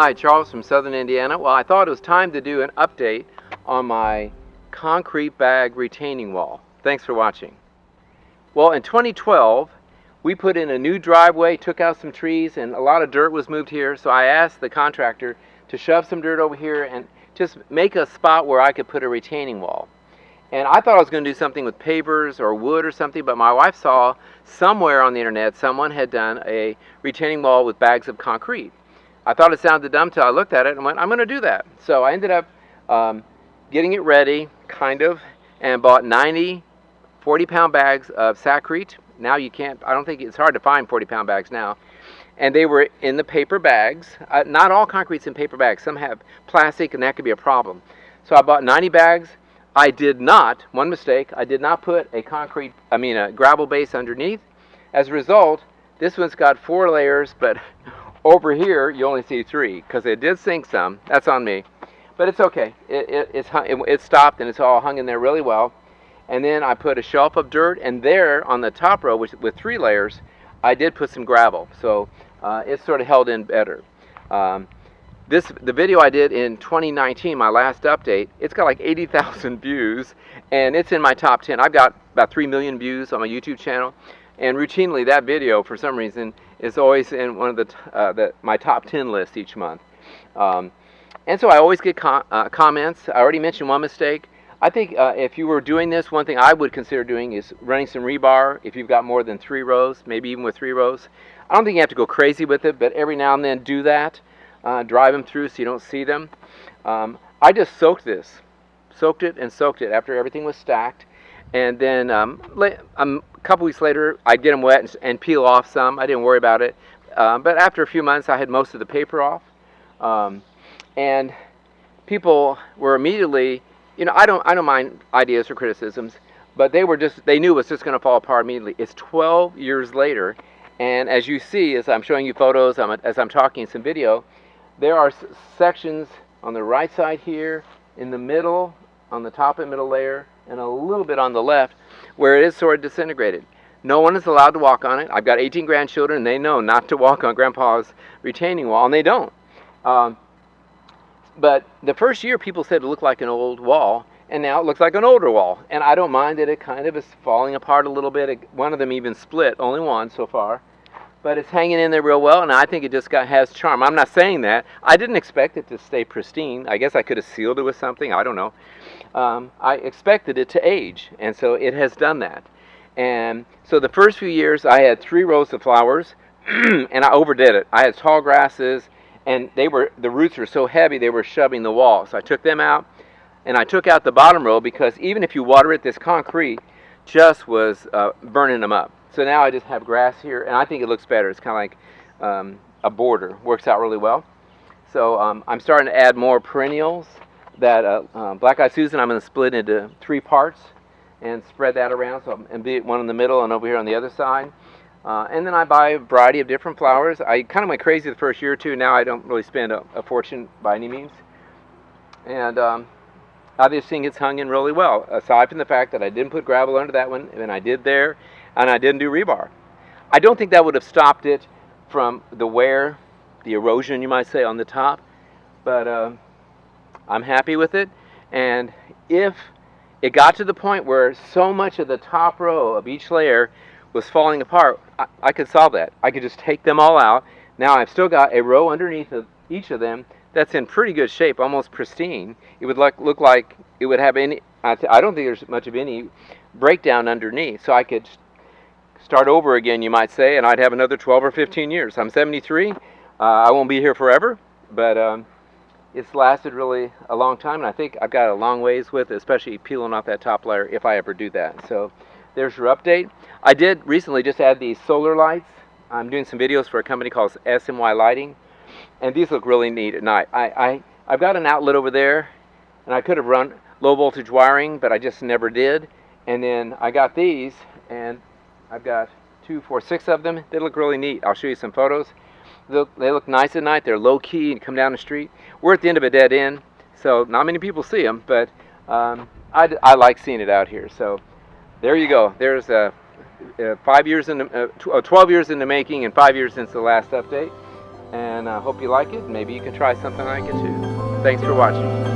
Hi, Charles from Southern Indiana. Well, I thought it was time to do an update on my concrete bag retaining wall. Thanks for watching. Well, in 2012, we put in a new driveway, took out some trees, and a lot of dirt was moved here. So I asked the contractor to shove some dirt over here and just make a spot where I could put a retaining wall. And I thought I was going to do something with pavers or wood or something, but my wife saw somewhere on the internet someone had done a retaining wall with bags of concrete. I thought it sounded dumb till I looked at it and went, I'm going to do that. So I ended up getting it ready, kind of, and bought 90 40-pound bags of Saccrete. Now you can't, I don't think it's hard to find 40-pound bags now. And they were in the paper bags. Not all concrete's in paper bags. Some have plastic, and that could be a problem. So I bought 90 bags. I did not, one mistake, I did not put a gravel base underneath. As a result, this one's got 4 layers, but over here you only see 3 because it did sink some. That's on me, but it's okay. It stopped and it's all hung in there really well. And then I put a shelf of dirt, and there on the top row, with 3 layers, I did put some gravel, so it's sort of held in better. The video I did in 2019, my last update, it's got like 80,000 views, and it's in my top 10. I've got about 3 million views on my YouTube channel, and routinely that video, for some reason, is always in one of my top 10 lists each month. And so I always get comments. I already mentioned one mistake. I think if you were doing this, one thing I would consider doing is running some rebar if you've got more than 3 rows, maybe even with 3 rows. I don't think you have to go crazy with it, but every now and then do that. Drive them through so you don't see them. I just soaked it after everything was stacked, and then a couple weeks later I'd get them wet and peel off some. I didn't worry about it, but after a few months I had most of the paper off, and people were immediately, I don't mind ideas or criticisms, but they knew it was just going to fall apart immediately. It's 12 years later, and as you see, as I'm showing you photos, as I'm talking some video, there are sections on the right side here, in the middle, on the top and middle layer, and a little bit on the left, where it is sort of disintegrated. No one is allowed to walk on it. I've got 18 grandchildren, and they know not to walk on Grandpa's retaining wall, and they don't. But the first year, people said it looked like an old wall, and now it looks like an older wall. And I don't mind that it kind of is falling apart a little bit. One of them even split, only one so far. But it's hanging in there real well, and I think it just has charm. I'm not saying that. I didn't expect it to stay pristine. I guess I could have sealed it with something. I don't know. I expected it to age, and so it has done that. And so the first few years, I had 3 rows of flowers, and I overdid it. I had tall grasses, and the roots were so heavy they were shoving the wall. So I took them out, and I took out the bottom row because even if you water it, this concrete just was burning them up. So now I just have grass here, and I think it looks better. It's kind of like a border. Works out really well. So I'm starting to add more perennials. That Black-Eyed Susan, I'm going to split into 3 parts and spread that around. So and be one in the middle and over here on the other side. And then I buy a variety of different flowers. I kind of went crazy the first year or two. Now I don't really spend a fortune by any means. And I just think it's hung in really well, aside from the fact that I didn't put gravel under that one, and I did there, and I didn't do rebar. I don't think that would have stopped it from the wear, the erosion you might say on the top, but I'm happy with it. And if it got to the point where so much of the top row of each layer was falling apart, I could solve that. I could just take them all out. Now I've still got a row underneath of each of them that's in pretty good shape, almost pristine. It would look like it would have any, I don't think there's much of any breakdown underneath, so I could start over again, you might say, and I'd have another 12 or 15 years. I'm 73. I won't be here forever, but it's lasted really a long time, and I think I've got a long ways with it, especially peeling off that top layer if I ever do that. So there's your update. I did recently just add these solar lights. I'm doing some videos for a company called SMY Lighting, and these look really neat at night. I've got an outlet over there, and I could have run low voltage wiring, but I just never did. And then I got these, and I've got 2, 4, 6 of them. They look really neat. I'll show you some photos. They look nice at night. They're low key and come down the street. We're at the end of a dead end, so not many people see them, but I like seeing it out here. So there you go. There's 12 years in the making and 5 years since the last update. And I hope you like it. Maybe you can try something like it too. Thanks for watching.